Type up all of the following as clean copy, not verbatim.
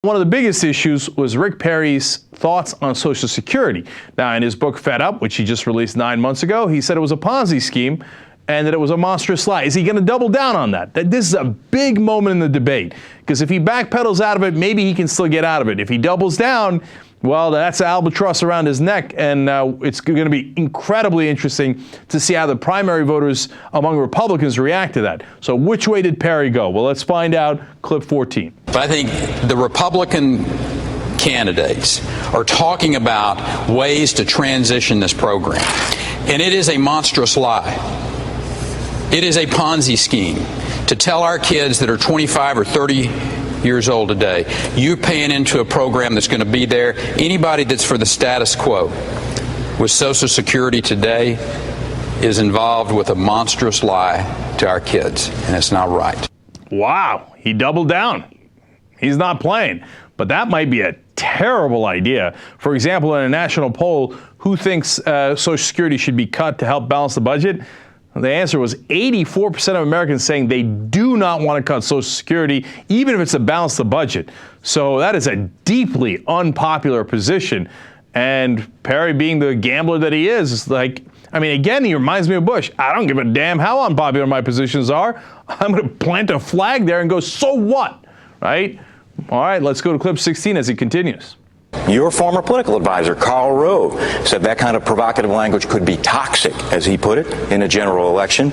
One of the biggest issues was Rick Perry's thoughts on Social Security. Now, in his book, Fed Up, which he just released 9 months ago, he said it was a Ponzi scheme and that it was a monstrous lie. Is he going to double down on that? This is a big moment in the debate, because if he backpedals out of it, maybe he can still get out of it. If he doubles down, well, that's an albatross around his neck, and it's going to be incredibly interesting to see how the primary voters among Republicans react to that. So which way did Perry go? Well, let's find out. Clip 14. I think the Republican candidates are talking about ways to transition this program, and it is a monstrous lie. It is a Ponzi scheme to tell our kids that are 25 or 30 years old today, you're paying into a program that's going to be there. Anybody that's for the status quo with Social Security today is involved with a monstrous lie to our kids, and it's not right. Wow, he doubled down. He's not playing. But that might be a terrible idea. For example, in a national poll, who thinks Social Security should be cut to help balance the budget? The answer was 84% of Americans saying they do not want to cut Social Security, even if it's to balance the budget. So that is a deeply unpopular position. And Perry, being the gambler that he is like, I mean, again, he reminds me of Bush. I don't give a damn how unpopular my positions are. I'm going to plant a flag there and go, so what? Right? All right, let's go to clip 16 as he continues. Your former political advisor, Karl Rove, said that kind of provocative language could be toxic, as he put it, in a general election.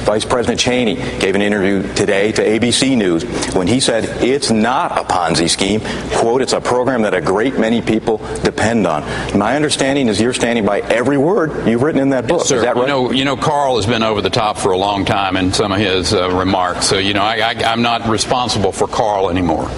Vice President Cheney gave an interview today to ABC News when he said it's not a Ponzi scheme. Quote, it's a program that a great many people depend on. My understanding is you're standing by every word you've written in that book. Yes, sir. Is that right? You know, Carl has been over the top for a long time in some of his remarks. So, I'm not responsible for Carl anymore.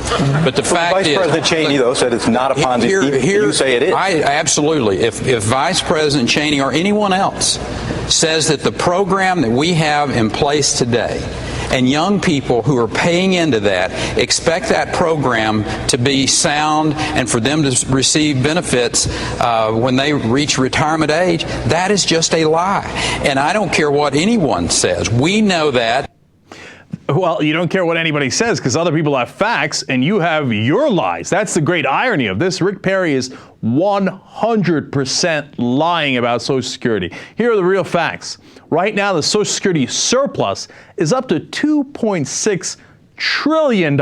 But the fact Vice is, President Cheney, though, said it's not a Ponzi scheme. You say it is. Absolutely. If Vice President Cheney or anyone else says that the program that we have in place today and young people who are paying into that expect that program to be sound and for them to receive benefits when they reach retirement age, that is just a lie. And I don't care what anyone says. We know that. Well, you don't care what anybody says because other people have facts and you have your lies. That's the great irony of this. Rick Perry is 100% lying about Social Security. Here are the real facts. Right now, the Social Security surplus is up to $2.6 trillion.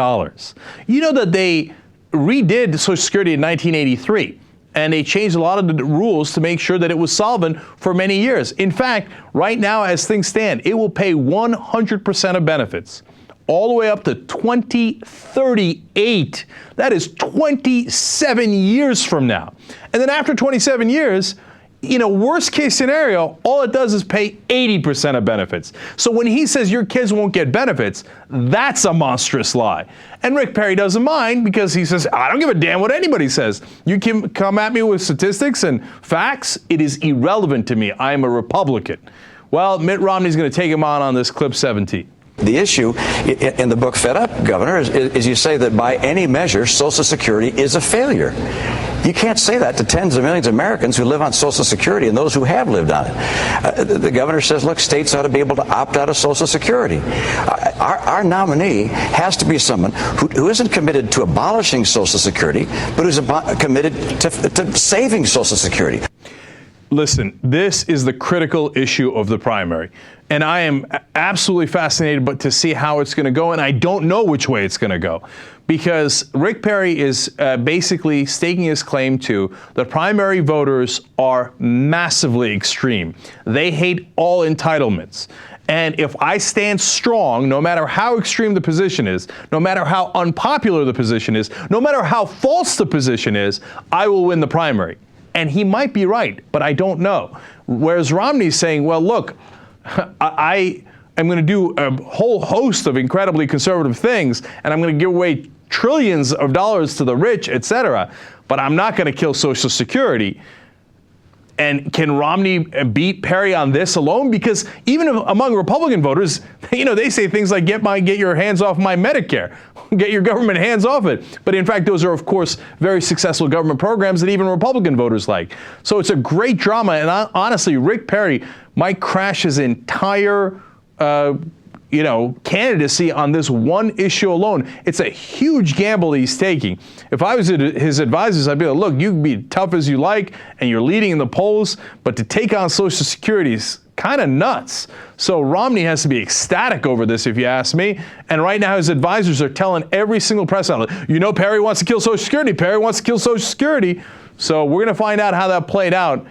You know that they redid Social Security in 1983. And they changed a lot of the rules to make sure that it was solvent for many years. In fact, right now, as things stand, it will pay 100% of benefits all the way up to 2038. That is 27 years from now. And then after 27 years, in a worst case scenario, all it does is pay 80% of benefits. So when he says your kids won't get benefits, that's a monstrous lie. And Rick Perry doesn't mind because he says, I don't give a damn what anybody says. You can come at me with statistics and facts. It is irrelevant to me. I am a Republican. Well, Mitt Romney's going to take him on this clip 17. The issue in the book Fed Up, Governor, is you say that by any measure, Social Security is a failure. You can't say that to tens of millions of Americans who live on Social Security and those who have lived on it. The governor says, look, states ought to be able to opt out of Social Security. Our nominee has to be someone who isn't committed to abolishing Social Security, but who's committed to saving Social Security. Listen, this is the critical issue of the primary. And I am absolutely fascinated to see how it's going to go. And I don't know which way it's going to go. Because Rick Perry is basically staking his claim to the primary voters are massively extreme. They hate all entitlements. And if I stand strong, no matter how extreme the position is, no matter how unpopular the position is, no matter how false the position is, I will win the primary. And he might be right, but I don't know. Whereas Romney's saying, well, look, I am going to do a whole host of incredibly conservative things, and I'm going to give away trillions of dollars to the rich, et cetera, but I'm not going to kill Social Security. And can Romney beat Perry on this alone? Because even among Republican voters, they say things like, get your hands off my Medicare, get your government hands off it. But in fact, those are, of course, very successful government programs that even Republican voters like. So it's a great drama. And honestly, Rick Perry might crash his entire candidacy on this one issue alone. It's a huge gamble he's taking. If I was his advisors, I'd be like, look, you can be tough as you like, and you're leading in the polls, but to take on Social Security is kind of nuts. So Romney has to be ecstatic over this, if you ask me. And right now, his advisors are telling every single press outlet, Perry wants to kill Social Security. Perry wants to kill Social Security. So we're going to find out how that played out.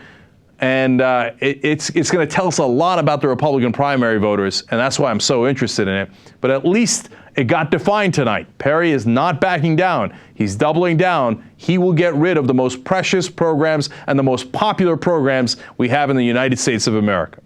And it's going to tell us a lot about the Republican primary voters, and that's why I'm so interested in it. But at least it got defined tonight. Perry is not backing down. He's doubling down. He will get rid of the most precious programs and the most popular programs we have in the United States of America.